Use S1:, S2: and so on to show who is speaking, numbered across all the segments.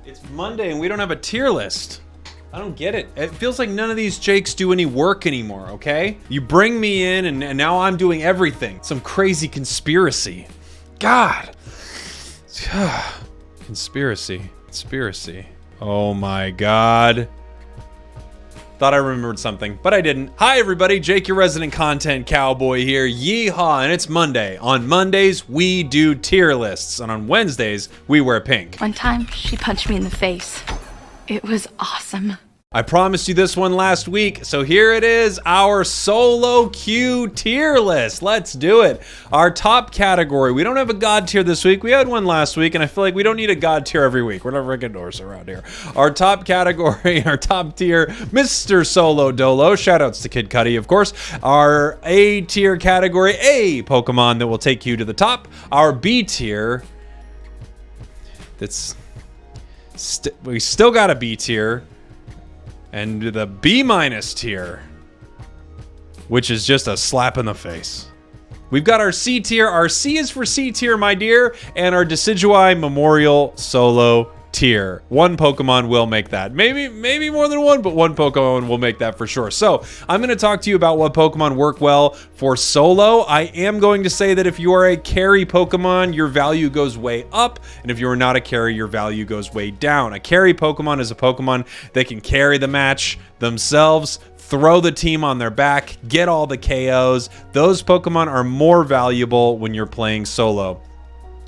S1: It's Monday and we don't have a tier list. I don't get it. It feels like none of these Jakes do any work anymore, okay? You bring me in and now I'm doing everything. Some crazy conspiracy. God. Conspiracy. Oh my God. Thought I remembered something, but I didn't. Hi everybody, Jake, your resident content cowboy here. Yeehaw, and it's Monday. On Mondays, we do tier lists, and on Wednesdays, we wear pink.
S2: One time, she punched me in the face. It was awesome.
S1: I promised you this one last week, so here it is, our solo queue tier list. Let's do it. Our top category. We don't have a god tier this week. We had one last week, and I feel like we don't need a god tier every week. We're never Gryffindors around here. Our top category, our top tier, Mr. Solo Dolo. Shoutouts to Kid Cudi, of course. Our A tier category, a Pokemon that will take you to the top. Our B tier, we still got a B tier. And the B- tier, which is just a slap in the face. We've got our C tier. Our C is for C tier, my dear, and our Decidueye Memorial Solo tier. One Pokemon will make that. Maybe more than one, but one Pokemon will make that for sure. So I'm going to talk to you about what Pokemon work well for solo. I am going to say that if you are a carry Pokemon, your value goes way up, and if you are not a carry, your value goes way down. A carry Pokemon is a Pokemon that can carry the match themselves, throw the team on their back, get all the KOs. Those Pokemon are more valuable when you're playing solo.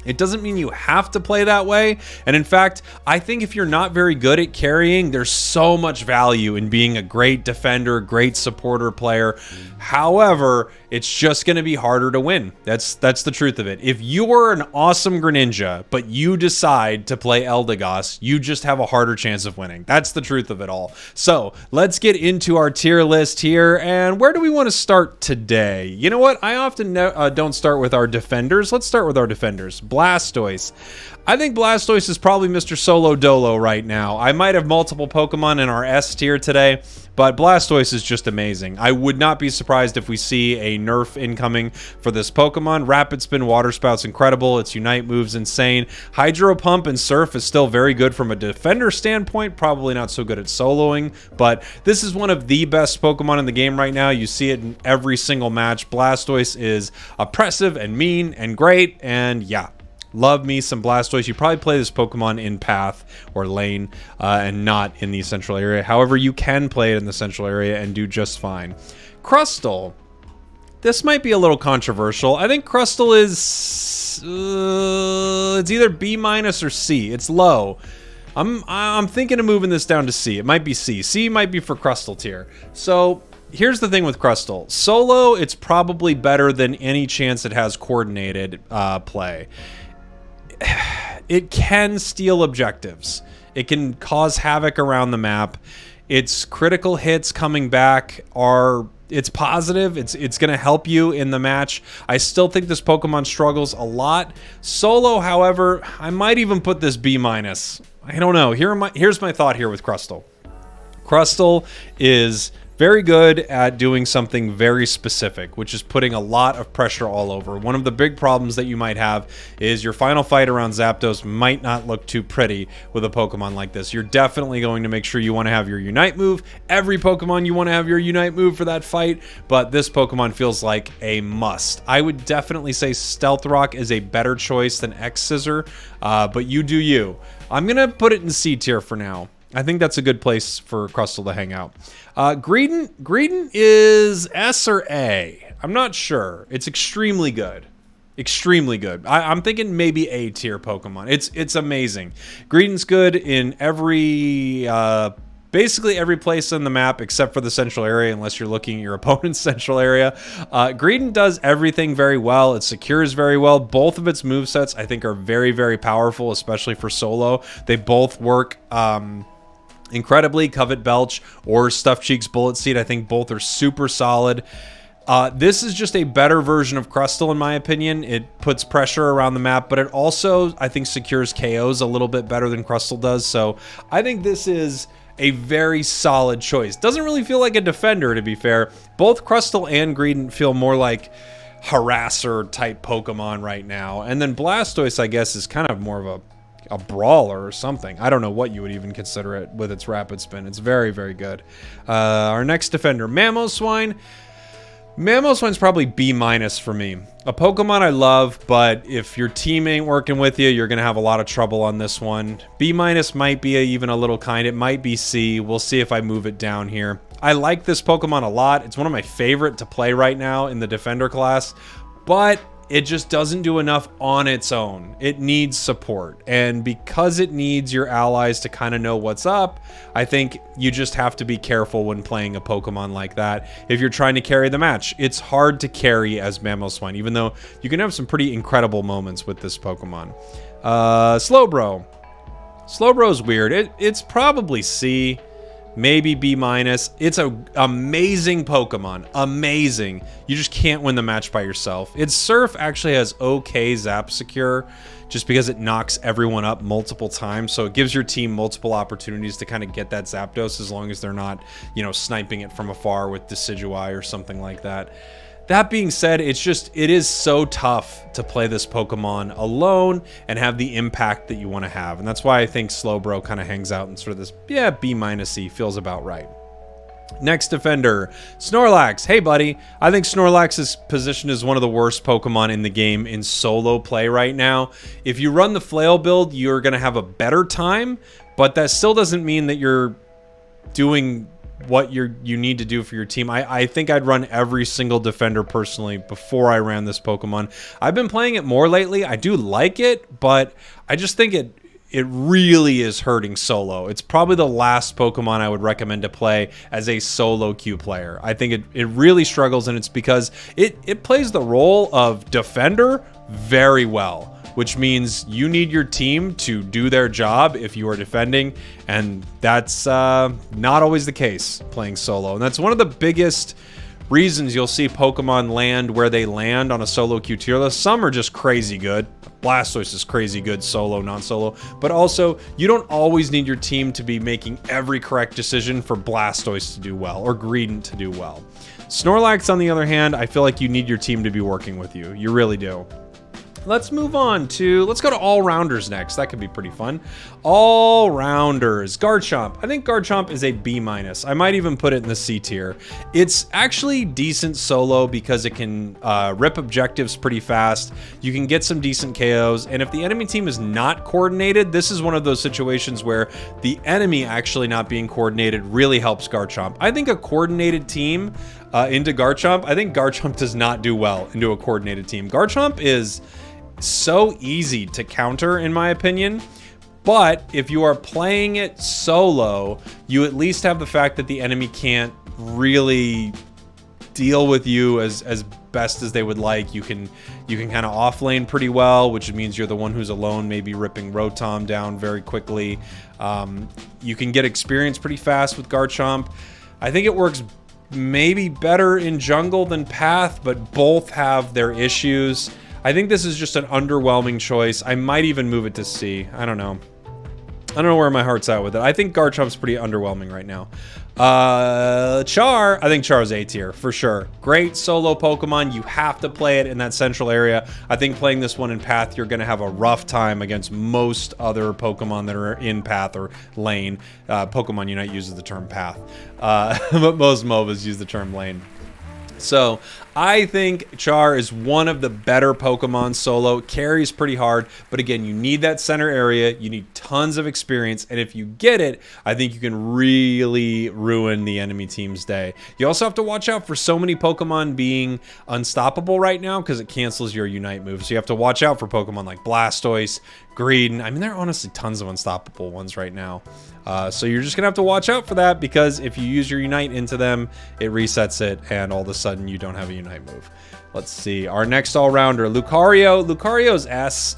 S1: It doesn't mean you have to play that way. And in fact, I think if you're not very good at carrying, there's so much value in being a great defender, great supporter player. However, it's just going to be harder to win. That's the truth of it. If you are an awesome Greninja, but you decide to play Eldegoss, you just have a harder chance of winning. That's the truth of it all. So let's get into our tier list here. And where do we want to start today? You know what? I often don't start with our defenders. Let's start with our defenders. Blastoise. I think Blastoise is probably Mr. Solo Dolo right now. I might have multiple Pokemon in our S tier today, but Blastoise is just amazing. I would not be surprised if we see a nerf incoming for this Pokemon. Rapid Spin, Water Spout's incredible. Its Unite move's insane. Hydro Pump and Surf is still very good from a defender standpoint. Probably not so good at soloing, but this is one of the best Pokemon in the game right now. You see it in every single match. Blastoise is oppressive and mean and great, and yeah. Love me some Blastoise. You probably play this Pokemon in Path or Lane and not in the central area. However, you can play it in the central area and do just fine. Crustle. This might be a little controversial. I think Crustle is... it's either B- or C. It's low. I'm thinking of moving this down to C. It might be C. C might be for Crustle tier. So... here's the thing with Crustle. Solo, it's probably better than any chance it has coordinated play. It can steal objectives. It can cause havoc around the map. Its critical hits coming back are... it's positive. It's going to help you in the match. I still think this Pokemon struggles a lot. Solo, however, I might even put this B-. I don't know. Here's my thought here with Crustle. Crustle is... very good at doing something very specific, which is putting a lot of pressure all over. One of the big problems that you might have is your final fight around Zapdos might not look too pretty with a Pokemon like this. You're definitely going to make sure you want to have your Unite move. Every Pokemon you want to have your Unite move for that fight, but this Pokemon feels like a must. I would definitely say Stealth Rock is a better choice than X-Scissor, but you do you. I'm going to put it in C tier for now. I think that's a good place for Crustle to hang out. Greedent is S or A. I'm not sure. It's extremely good. Extremely good. I'm thinking maybe A tier Pokemon. It's amazing. Greedent's good in every... basically every place on the map except for the central area, unless you're looking at your opponent's central area. Greedent does everything very well. It secures very well. Both of its movesets, I think, are very, very powerful, especially for solo. They both work... incredibly. Covet Belch or Stuffed Cheeks Bullet Seed, I think both are super solid. This is just a better version of Crustle, in my opinion. It puts pressure around the map, but it also, I think, secures KOs a little bit better than Crustle does. So I think this is a very solid choice. Doesn't really feel like a defender, to be fair. Both Crustle and Greedent feel more like harasser type Pokemon right now. And then Blastoise, I guess, is kind of more of a a brawler or something. I don't know what you would even consider it with its rapid spin. It's very, very good. Our next defender, Mamoswine. Mamoswine's probably B- for me. A Pokemon I love, but if your team ain't working with you, you're going to have a lot of trouble on this one. B- might be even a little kind. It might be C. We'll see if I move it down here. I like this Pokemon a lot. It's one of my favorite to play right now in the defender class, but it just doesn't do enough on its own. It needs support. And because it needs your allies to kind of know what's up, I think you just have to be careful when playing a Pokemon like that. If you're trying to carry the match, it's hard to carry as Mamoswine, even though you can have some pretty incredible moments with this Pokemon. Slowbro. Slowbro's weird. It's probably C. Maybe B-. It's an amazing Pokemon. Amazing. You just can't win the match by yourself. Its Surf actually has okay Zap Secure just because it knocks everyone up multiple times. So it gives your team multiple opportunities to kind of get that Zapdos as long as they're not, you know, sniping it from afar with Decidueye or something like that. That being said, it is so tough to play this Pokemon alone and have the impact that you want to have. And that's why I think Slowbro kind of hangs out in sort of this, yeah, B-C feels about right. Next defender, Snorlax. Hey, buddy. I think Snorlax's position is one of the worst Pokemon in the game in solo play right now. If you run the Flail build, you're going to have a better time, but that still doesn't mean that you're doing what you need to do for your team. I think I'd run every single defender personally before I ran this Pokemon. I've been playing it more lately. I do like it, but I just think it really is hurting solo. It's probably the last Pokemon I would recommend to play as a solo queue player. I think it really struggles, and it's because it plays the role of defender very well, which means you need your team to do their job if you are defending, and that's not always the case playing solo. And that's one of the biggest reasons you'll see Pokemon land where they land on a solo queue tier list. Some are just crazy good. Blastoise is crazy good solo, non-solo. But also, you don't always need your team to be making every correct decision for Blastoise to do well or Greedent to do well. Snorlax, on the other hand, I feel like you need your team to be working with you. You really do. Let's move on to, let's go to all-rounders next. That could be pretty fun. All-rounders. Garchomp. I think Garchomp is a B-. I might even put it in the C tier. It's actually decent solo because it can rip objectives pretty fast. You can get some decent KOs, and if the enemy team is not coordinated, this is one of those situations where the enemy actually not being coordinated really helps Garchomp. I think a coordinated team into Garchomp, I think Garchomp does not do well into a coordinated team. Garchomp is so easy to counter, in my opinion, but if you are playing it solo, you at least have the fact that the enemy can't really deal with you as best as they would like. You can kind of off lane pretty well, which means you're the one who's alone, maybe ripping Rotom down very quickly. You can get experience pretty fast with Garchomp. I think it works maybe better in jungle than path, but both have their issues. I think this is just an underwhelming choice. I might even move it to C. I don't know. I don't know where my heart's at with it. I think Garchomp's pretty underwhelming right now. Char. I think Char's A tier for sure. Great solo Pokemon. You have to play it in that central area. I think playing this one in Path, you're going to have a rough time against most other Pokemon that are in Path or Lane. Pokemon Unite uses the term Path, but most MOBAs use the term Lane. So I think Char is one of the better Pokemon solo. Carries pretty hard, but again, you need that center area. You need tons of experience, and if you get it, I think you can really ruin the enemy team's day. You also have to watch out for so many Pokemon being unstoppable right now because it cancels your Unite move. So you have to watch out for Pokemon like Blastoise, Greedent. I mean, there are honestly tons of unstoppable ones right now. So you're just going to have to watch out for that because if you use your Unite into them, it resets it, and all of a sudden you don't have a Unite move. Let's see. Our next all-rounder, Lucario. Lucario's S.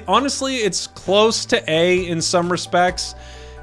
S1: Honestly, it's close to A in some respects,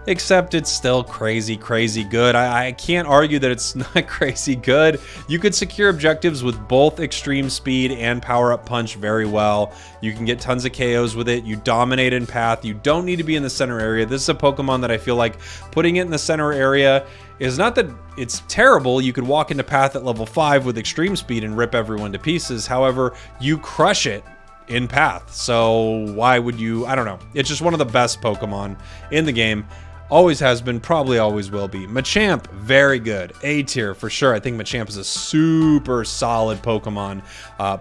S1: except it's still crazy good. I can't argue that it's not crazy good. You could secure objectives with both extreme speed and power up punch very well. You can get tons of KOs with it. You dominate in Path. You don't need to be in the center area. This is a Pokemon that I feel like putting it in the center area is not that it's terrible. You could walk into Path at level 5 with extreme speed and rip everyone to pieces. However, you crush it in Path. So why would you? I don't know. It's just one of the best Pokemon in the game. Always has been, probably always will be. Machamp, very good. A tier for sure. I think Machamp is a super solid Pokemon.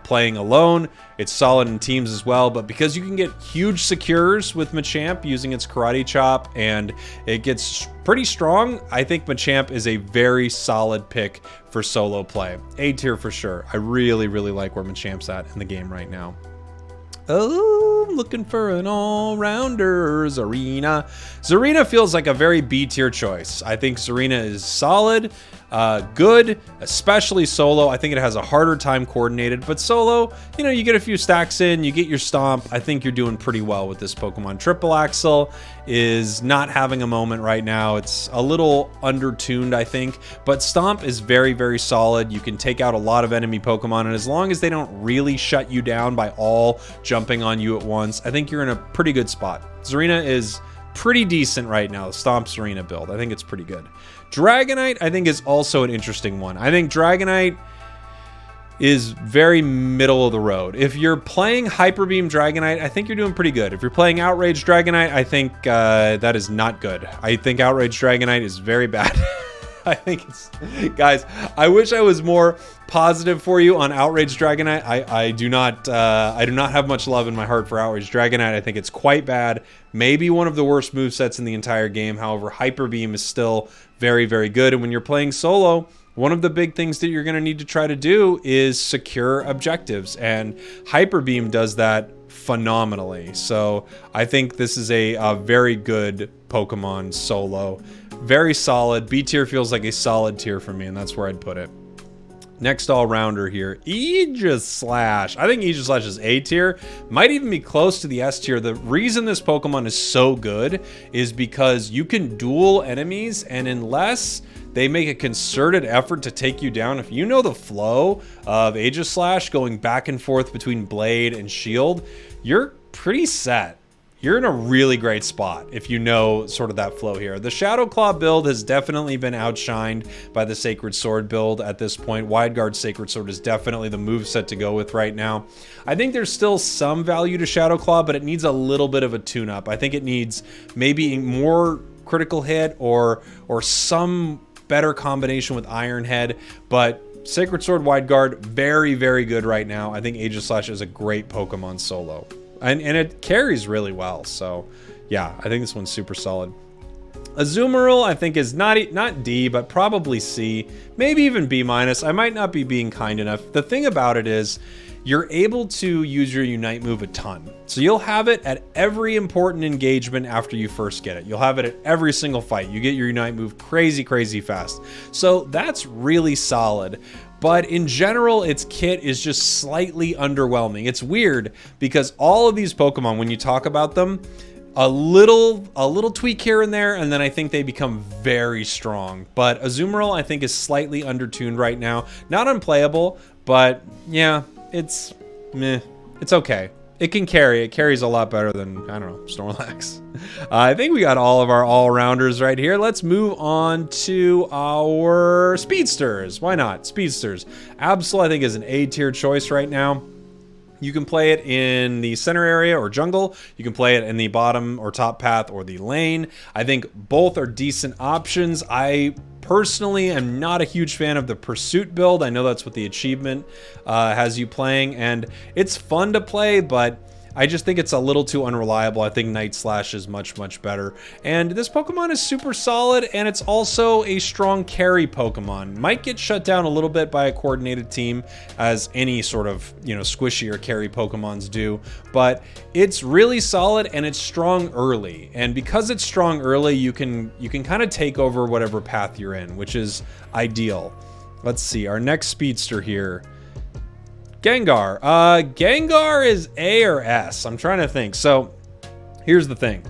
S1: Playing alone, it's solid in teams as well, but because you can get huge secures with Machamp using its Karate Chop and it gets pretty strong, I think Machamp is a very solid pick for solo play. A tier for sure. I really, really like where Machamp's at in the game right now. Oh, I'm looking for an all-rounder. Zarina. Zarina feels like a very B-tier choice. I think Zarina is solid, good, especially solo. I think it has a harder time coordinated, but solo, you know, you get a few stacks in, you get your stomp. I think you're doing pretty well with this Pokemon. Triple Axel is not having a moment right now. It's a little under-tuned, I think, but Stomp is very, very solid. You can take out a lot of enemy Pokemon, and as long as they don't really shut you down by all jumping on you at once, I think you're in a pretty good spot. Zarina is pretty decent right now. Stomp Zarina build, I think it's pretty good. Dragonite, I think, is also an interesting one. I think Dragonite is very middle of the road. If you're playing Hyper Beam Dragonite, I think you're doing pretty good. If you're playing Outrage Dragonite, I think that is not good. I think Outrage Dragonite is very bad. I think it's... Guys, I wish I was more positive for you on Outrage Dragonite. I do not have much love in my heart for Outrage Dragonite. I think it's quite bad. Maybe one of the worst movesets in the entire game. However, Hyper Beam is still very, very good. And when you're playing solo, one of the big things that you're going to need to try to do is secure objectives. And Hyper Beam does that phenomenally. So I think this is a very good Pokemon solo. Very solid. B tier feels like a solid tier for me, and that's where I'd put it. Next all-rounder here, Aegislash. I think Aegislash is A tier. Might even be close to the S tier. The reason this Pokemon is so good is because you can duel enemies, and unless they make a concerted effort to take you down, if you know the flow of Aegislash going back and forth between Blade and Shield, you're pretty set. You're in a really great spot if you know sort of that flow here. The Shadow Claw build has definitely been outshined by the Sacred Sword build at this point. Wide Guard Sacred Sword is definitely the moveset to go with right now. I think there's still some value to Shadow Claw, but it needs a little bit of a tune-up. I think it needs maybe more critical hit or some better combination with Iron Head, but Sacred Sword, Wide Guard, very, very good right now. I think Aegislash is a great Pokemon solo. And it carries really well. So, yeah, I think this one's super solid. Azumarill, I think, is not D, but probably C. Maybe even B-. I might not be being kind enough. The thing about it is you're able to use your Unite move a ton. So you'll have it at every important engagement after you first get it. You'll have it at every single fight. You get your Unite move crazy, crazy fast. So that's really solid. But in general, its kit is just slightly underwhelming. It's weird because all of these Pokemon, when you talk about them, a little tweak here and there, and then I think they become very strong. But Azumarill, I think, is slightly undertuned right now. Not unplayable, but yeah, it's meh. It's okay. It can carry. It carries a lot better than, I don't know, Snorlax. I think we got all of our all-rounders right here. Let's move on to our Speedsters. Why not? Speedsters. Absol, I think, is an A-tier choice right now. You can play it in the center area or jungle. You can play it in the bottom or top path or the lane. I think both are decent options. I personally am not a huge fan of the Pursuit build. I know that's what the achievement has you playing, and it's fun to play, but I just think it's a little too unreliable. I think Night Slash is much, much better. And this Pokemon is super solid, and it's also a strong carry Pokemon. Might get shut down a little bit by a coordinated team, as any sort of, you know, squishier carry Pokemons do. But it's really solid, and it's strong early. And because it's strong early, you can kind of take over whatever path you're in, which is ideal. Let's see, our next Speedster here. Gengar. Gengar is A or S. I'm trying to think. So here's the thing.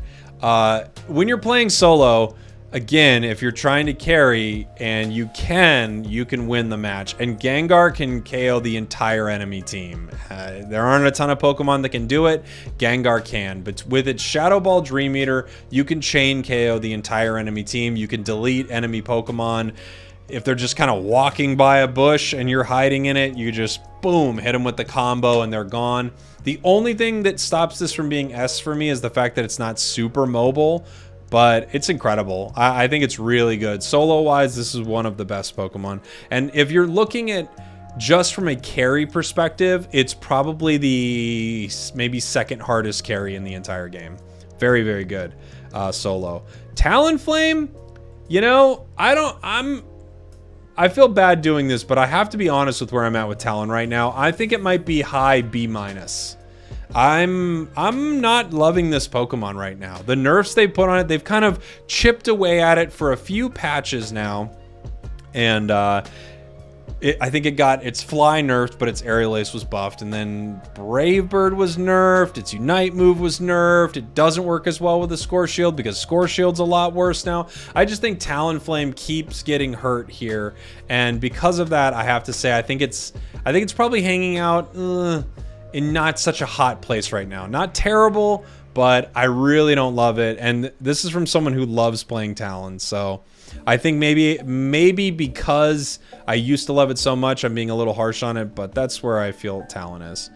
S1: When you're playing solo, again, if you're trying to carry and you can win the match. And Gengar can KO the entire enemy team. There aren't a ton of Pokemon that can do it. Gengar can. But with its Shadow Ball Dream Eater, you can chain KO the entire enemy team. You can delete enemy Pokemon. If they're just kind of walking by a bush and you're hiding in it, you just, boom, hit them with the combo and they're gone. The only thing that stops this from being S for me is the fact that it's not super mobile, but it's incredible. I think it's really good. Solo-wise, this is one of the best Pokemon. And if you're looking at just from a carry perspective, it's probably the maybe second hardest carry in the entire game. Very, very good. Solo. Talonflame, you know, I feel bad doing this, but I have to be honest with where I'm at with Talon right now. I think it might be high B-. I'm not loving this Pokemon right now. The nerfs they put on it, they've kind of chipped away at it for a few patches now. And I think it got its Fly nerfed, but its Aerial Ace was buffed. And then Brave Bird was nerfed. Its Unite move was nerfed. It doesn't work as well with the Score Shield because Score Shield's a lot worse now. I just think Talonflame keeps getting hurt here. And because of that, I have to say, I think it's probably hanging out in not such a hot place right now. Not terrible, but I really don't love it. And this is from someone who loves playing Talon, so I think maybe because I used to love it so much, I'm being a little harsh on it, but that's where I feel Talon is.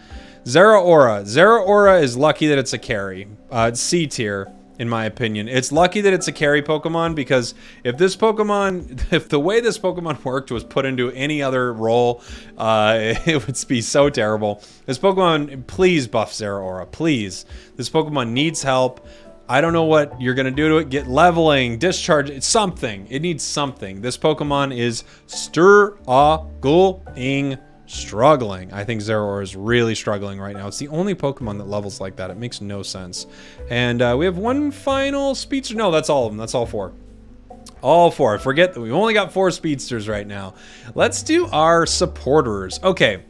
S1: Zeraora. Zeraora is lucky that it's a carry. It's C tier, in my opinion. It's lucky that it's a carry Pokemon because if the way this Pokemon worked was put into any other role, it would be so terrible. This Pokemon, please buff Zeraora, please. This Pokemon needs help. I don't know what you're going to do to it. Get leveling, discharge, it's something. It needs something. This Pokemon is struggling. I think Zeraora is really struggling right now. It's the only Pokemon that levels like that. It makes no sense. And we have one final Speedster. No, that's all of them. That's all four. All four. I forget that we've only got 4 Speedsters right now. Let's do our supporters. Okay.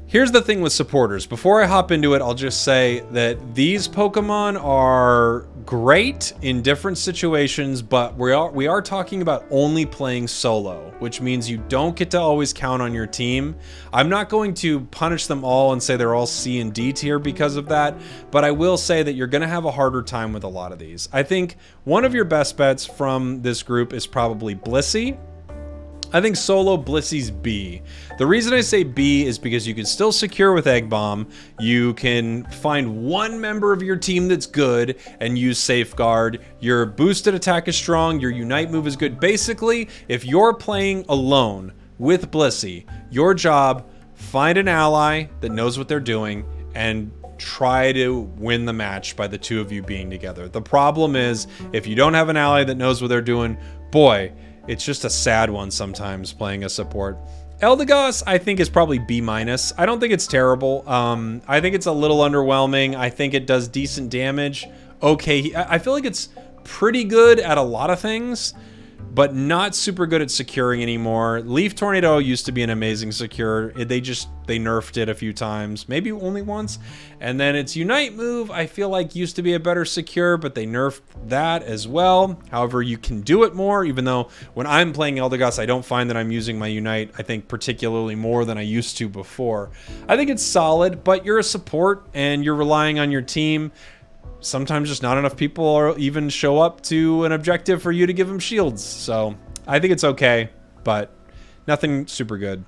S1: Here's the thing with supporters. Before I hop into it, I'll just say that these Pokemon are great in different situations, but we are talking about only playing solo, which means you don't get to always count on your team. I'm not going to punish them all and say they're all C and D tier because of that, but I will say that you're going to have a harder time with a lot of these. I think one of your best bets from this group is probably Blissey. I think solo Blissey's B. The reason I say B is because you can still secure with Egg Bomb. You can find one member of your team that's good and use Safeguard. Your boosted attack is strong. Your Unite move is good. Basically, if you're playing alone with Blissey, your job, find an ally that knows what they're doing and try to win the match by the two of you being together. The problem is, if you don't have an ally that knows what they're doing, boy, it's just a sad one sometimes playing a support. Eldegoss, I think, is probably B-. I don't think it's terrible. I think it's a little underwhelming. I think it does decent damage. Okay, I feel like it's pretty good at a lot of things, but not super good at securing anymore. Leaf Tornado used to be an amazing secure. They nerfed it a few times, maybe only once. And then its Unite move, I feel like used to be a better secure, but they nerfed that as well. However, you can do it more, even though when I'm playing Eldegoss, I don't find that I'm using my Unite, I think, particularly more than I used to before. I think it's solid, but you're a support and you're relying on your team. Sometimes just not enough people even show up to an objective for you to give them shields. So I think it's okay, but nothing super good.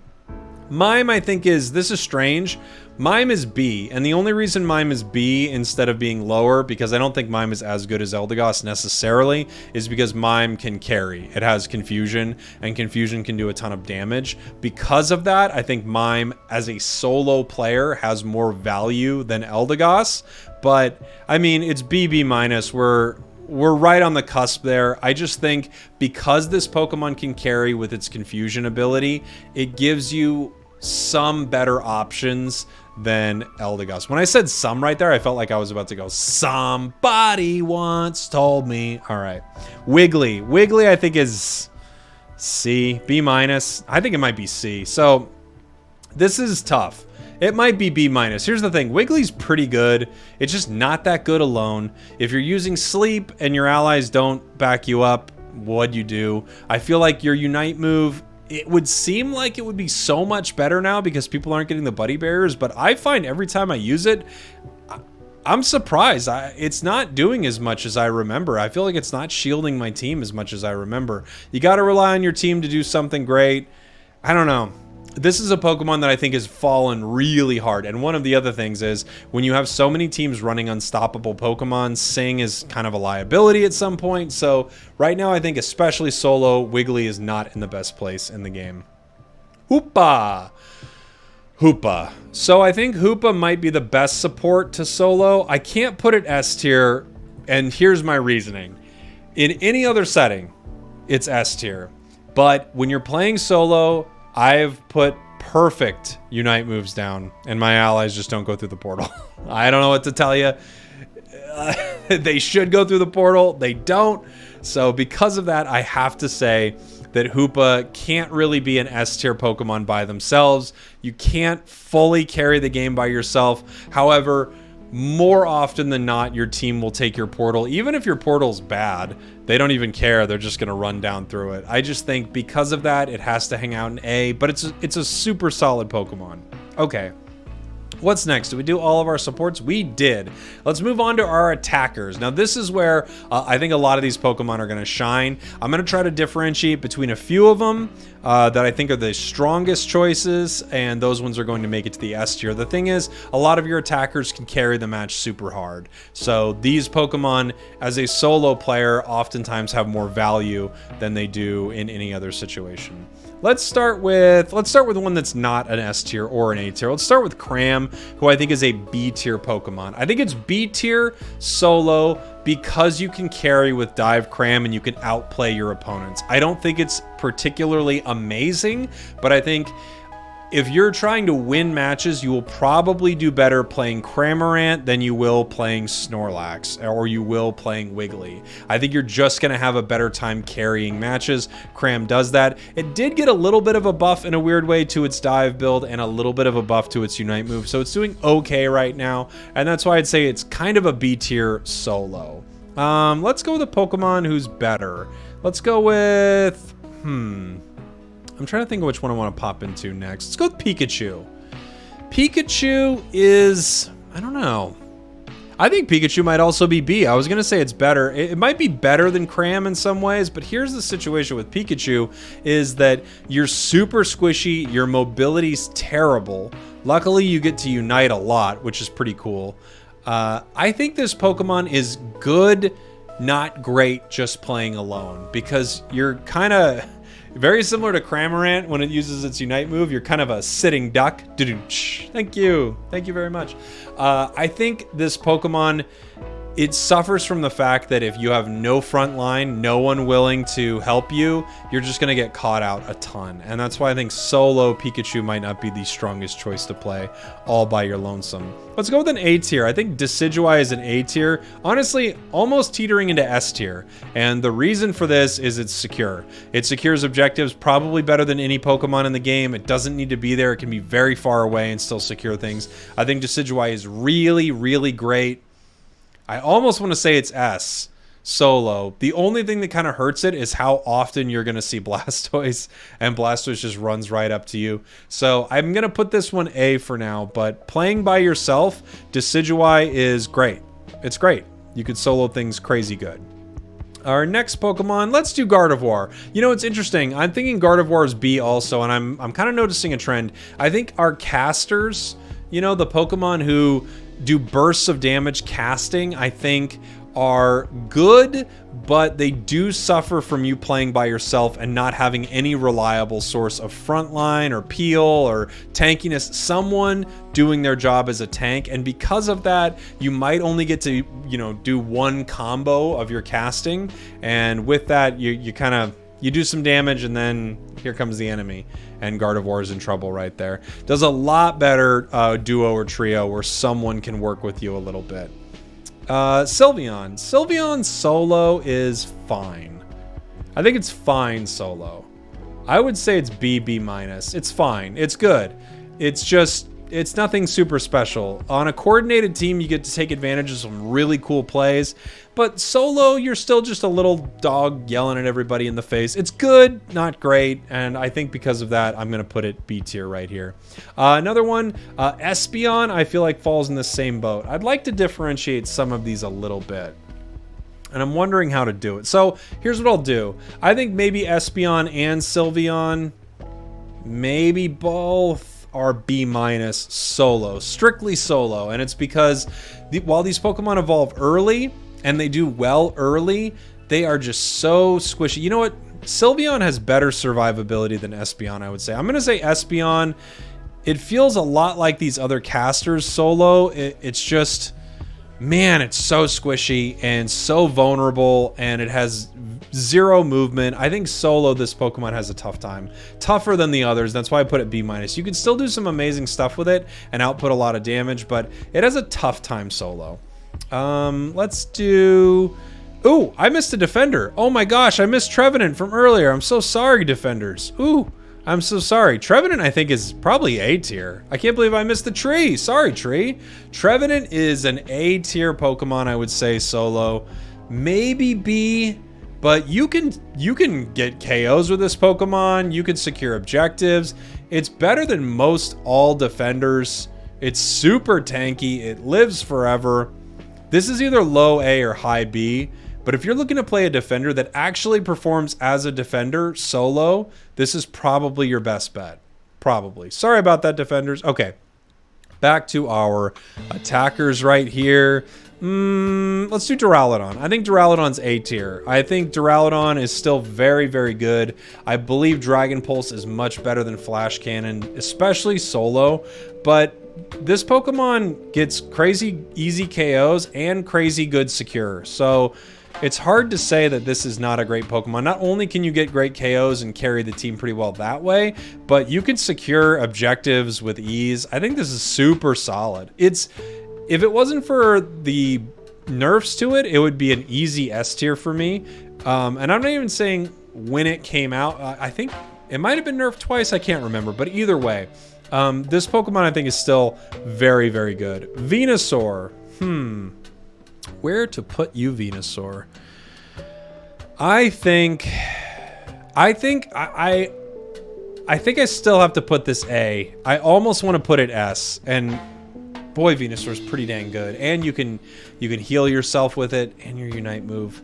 S1: Mime, I think this is strange. Mime is B, and the only reason Mime is B instead of being lower, because I don't think Mime is as good as Eldegoss necessarily, is because Mime can carry. It has Confusion, and Confusion can do a ton of damage. Because of that, I think Mime as a solo player has more value than Eldegoss. But I mean, it's B-. We're right on the cusp there. I just think because this Pokemon can carry with its Confusion ability, it gives you some better options than Eldegoss. When I said some right there, I felt like I was about to go, somebody once told me. All right. Wiggly. Wiggly, I think, is C. B-. I think it might be C. So this is tough. It might be B-. Here's the thing. Wiggly's pretty good. It's just not that good alone. If you're using Sleep and your allies don't back you up, what'd you do? I feel like your Unite move, it would seem like it would be so much better now because people aren't getting the buddy barriers, but I find every time I use it, I'm surprised. It's not doing as much as I remember. I feel like it's not shielding my team as much as I remember. You got to rely on your team to do something great. I don't know. this is a Pokemon that I think has fallen really hard. And one of the other things is when you have so many teams running unstoppable Pokemon, Sing is kind of a liability at some point. So right now, I think especially solo, Wiggly is not in the best place in the game. Hoopa. So I think Hoopa might be the best support to solo. I can't put it S tier, and here's my reasoning. In any other setting, it's S tier. But when you're playing solo, I've put perfect Unite moves down, and my allies just don't go through the portal. I don't know what to tell you. They should go through the portal. They don't. So because of that, I have to say that Hoopa can't really be an S tier Pokemon by themselves. You can't fully carry the game by yourself. However, more often than not, your team will take your portal. Even if your portal's bad, they don't even care. They're just going to run down through it. I just think because of that, it has to hang out in A, but it's a super solid Pokemon. Okay. What's next? Did we do all of our supports? We did. Let's move on to our attackers. Now, this is where I think a lot of these Pokemon are going to shine. I'm going to try to differentiate between a few of them that I think are the strongest choices, and those ones are going to make it to the S tier. The thing is, a lot of your attackers can carry the match super hard. So these Pokemon, as a solo player, oftentimes have more value than they do in any other situation. Let's start with one that's not an S tier or an A tier. Let's start with Cram, who I think is a B tier Pokemon. I think it's B tier solo because you can carry with Dive Cram and you can outplay your opponents. I don't think it's particularly amazing, but I think if you're trying to win matches, you will probably do better playing Cramorant than you will playing Snorlax, or you will playing Wiggly. I think you're just going to have a better time carrying matches. Cram does that. It did get a little bit of a buff in a weird way to its dive build and a little bit of a buff to its Unite move, so it's doing okay right now, and that's why I'd say it's kind of a B tier solo. Let's go with a Pokemon who's better. Let's go with... I'm trying to think of which one I want to pop into next. Let's go with Pikachu. Pikachu is... I don't know. I think Pikachu might also be B. I was going to say it's better. It might be better than Cram in some ways, but here's the situation with Pikachu is that you're super squishy, your mobility's terrible. Luckily, you get to Unite a lot, which is pretty cool. I think this Pokemon is good, not great, just playing alone, because you're kind of... very similar to Cramorant when it uses its Unite move. You're kind of a sitting duck. Thank you. Thank you very much. I think this Pokemon, it suffers from the fact that if you have no front line, no one willing to help you, you're just going to get caught out a ton. And that's why I think solo Pikachu might not be the strongest choice to play all by your lonesome. Let's go with an A tier. I think Decidueye is an A tier. Honestly, almost teetering into S tier. And the reason for this is it's secure. It secures objectives probably better than any Pokemon in the game. It doesn't need to be there. It can be very far away and still secure things. I think Decidueye is really, really great. I almost want to say it's S solo. The only thing that kind of hurts it is how often you're going to see Blastoise, and Blastoise just runs right up to you. So I'm going to put this one A for now, but playing by yourself, Decidueye is great. It's great. You could solo things crazy good. Our next Pokemon, let's do Gardevoir. You know, it's interesting. I'm thinking Gardevoir is B also, and I'm kind of noticing a trend. I think our casters, you know, the Pokemon who do bursts of damage casting, I think are good, but they do suffer from you playing by yourself and not having any reliable source of frontline or peel or tankiness, someone doing their job as a tank. And because of that, you might only get to, you know, do one combo of your casting. And with that, you kind of, you do some damage and then here comes the enemy. And Gardevoir is in trouble right there. Does a lot better duo or trio where someone can work with you a little bit. Sylveon. Sylveon solo is fine. I think it's fine solo. I would say it's B, B minus. It's fine. It's good. It's just, it's nothing super special. On a coordinated team, you get to take advantage of some really cool plays. But solo, you're still just a little dog yelling at everybody in the face. It's good, not great. And I think because of that, I'm going to put it B tier right here. Another one, Espeon, I feel like falls in the same boat. I'd like to differentiate some of these a little bit. And I'm wondering how to do it. So here's what I'll do. I think maybe Espeon and Sylveon, maybe both are B- solo, strictly solo. And it's because while these Pokemon evolve early and they do well early, they are just so squishy. You know what? Sylveon has better survivability than Espeon, I would say. I'm going to say Espeon. It feels a lot like these other casters solo. It's just, man, it's so squishy and so vulnerable, and it has zero movement. I think solo this Pokemon has a tough time. Tougher than the others. That's why I put it B-. You can still do some amazing stuff with it and output a lot of damage, but it has a tough time solo. Let's do... Ooh, I missed a defender. Oh my gosh, I missed Trevenant from earlier. I'm so sorry, defenders. Ooh, I'm so sorry. Trevenant, I think, is probably A tier. I can't believe I missed the tree. Sorry, tree. Trevenant is an A tier Pokemon, I would say, solo. Maybe B, but you can get KOs with this Pokemon. You can secure objectives. It's better than most all defenders. It's super tanky. It lives forever. This is either low A or high B. But if you're looking to play a defender that actually performs as a defender solo, this is probably your best bet. Probably. Sorry about that, defenders. Okay. Back to our attackers right here. Let's do Doraleon. I think Duraludon's A tier. I think Duraludon is still very, very good. I believe Dragon Pulse is much better than Flash Cannon, especially solo. But this Pokemon gets crazy easy KOs and crazy good secure. So it's hard to say that this is not a great Pokemon. Not only can you get great KOs and carry the team pretty well that way, but you can secure objectives with ease. I think this is super solid. If it wasn't for the nerfs to it, it would be an easy S tier for me. And I'm not even saying when it came out. I think it might have been nerfed twice. I can't remember. But either way, this Pokemon I think is still very, very good. Venusaur. Where to put you, Venusaur? I think I still have to put this A. I almost want to put it S. And boy, Venusaur's pretty dang good. And you can heal yourself with it and your Unite move.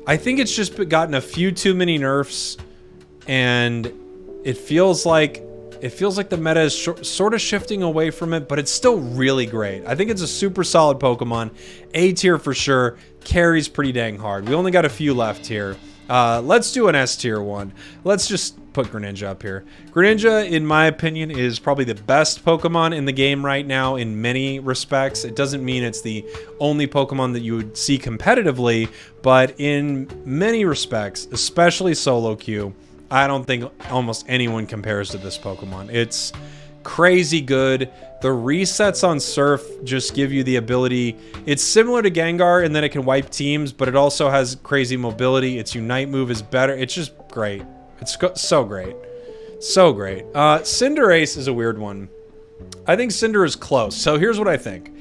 S1: I think it's just gotten a few too many nerfs, and it feels like the meta is sort of shifting away from it, but it's still really great. I think it's a super solid Pokemon. A tier for sure. Carries pretty dang hard. We only got a few left here. Let's do an S tier one. Let's just put Greninja up here. Greninja, in my opinion, is probably the best Pokemon in the game right now in many respects. It doesn't mean it's the only Pokemon that you would see competitively, but in many respects, especially solo queue, I don't think almost anyone compares to this Pokemon. It's crazy good. The resets on Surf just give you the ability. It's similar to Gengar in that it can wipe teams, but it also has crazy mobility. Its Unite move is better. It's just great. It's so great. So great. Cinderace is a weird one. I think Cinder is close. So here's what I think.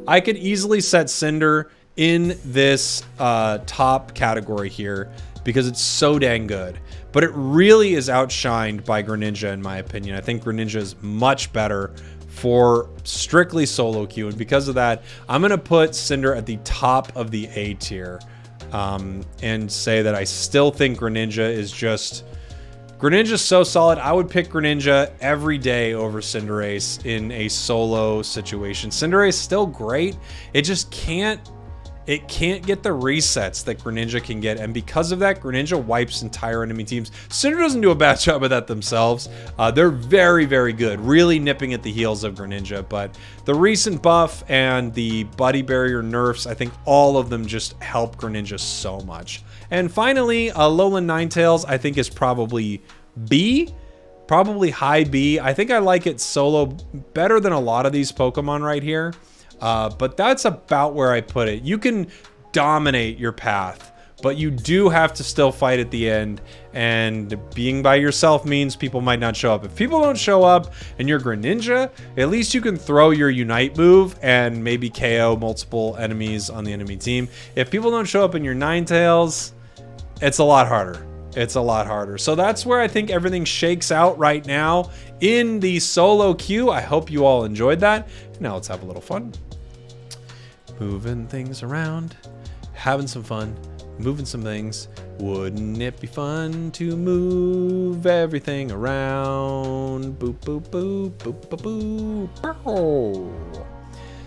S1: I could easily set Cinder in this top category here because it's so dang good. But it really is outshined by Greninja, in my opinion. I think Greninja is much better for strictly solo queue. And because of that, I'm going to put Cinder at the top of the A tier. And say that I still think Greninja is just... Greninja's so solid. I would pick Greninja every day over Cinderace in a solo situation. Cinderace is still great. It just can't get the resets that Greninja can get, and because of that, Greninja wipes entire enemy teams. Cinder doesn't do a bad job of that themselves. They're very, very good, really nipping at the heels of Greninja, but the recent buff and the Buddy Barrier nerfs, I think all of them just help Greninja so much. And finally, Lowland Ninetails, I think is probably B. Probably high B. I think I like it solo better than a lot of these Pokemon right here. But that's about where I put it. You can dominate your path, but you do have to still fight at the end. And being by yourself means people might not show up. If people don't show up and you're Greninja, at least you can throw your Unite move and maybe KO multiple enemies on the enemy team. If people don't show up in your Ninetails, it's a lot harder. It's a lot harder. So that's where I think everything shakes out right now in the solo queue. I hope you all enjoyed that. Now let's have a little fun. Moving things around, having some fun, moving some things. Wouldn't it be fun to move everything around? Boop, boop, boop, boop, boop, boop.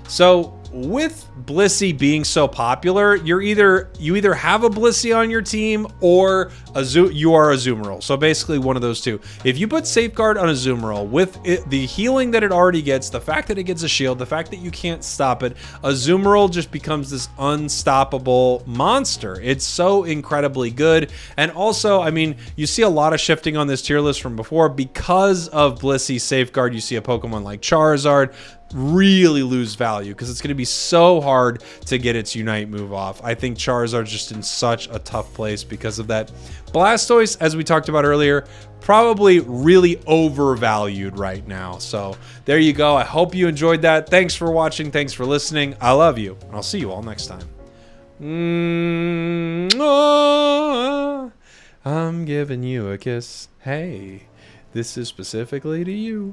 S1: So with Blissey being so popular, you either have a Blissey on your team or you are a Azumarill. So basically one of those two. If you put Safeguard on a Azumarill with the healing that it already gets, the fact that it gets a shield, the fact that you can't stop it, Azumarill just becomes this unstoppable monster. It's so incredibly good. And also, I mean, you see a lot of shifting on this tier list from before because of Blissey's Safeguard. You see a Pokemon like Charizard really lose value because it's going to be so hard to get its Unite move off. I think Charizard's just in such a tough place because of that. Blastoise, as we talked about earlier, probably really overvalued right now. So there you go. I hope you enjoyed that. Thanks for watching. Thanks for listening. I love you, and I'll see you all next time. I'm giving you a kiss. Hey, this is specifically to you.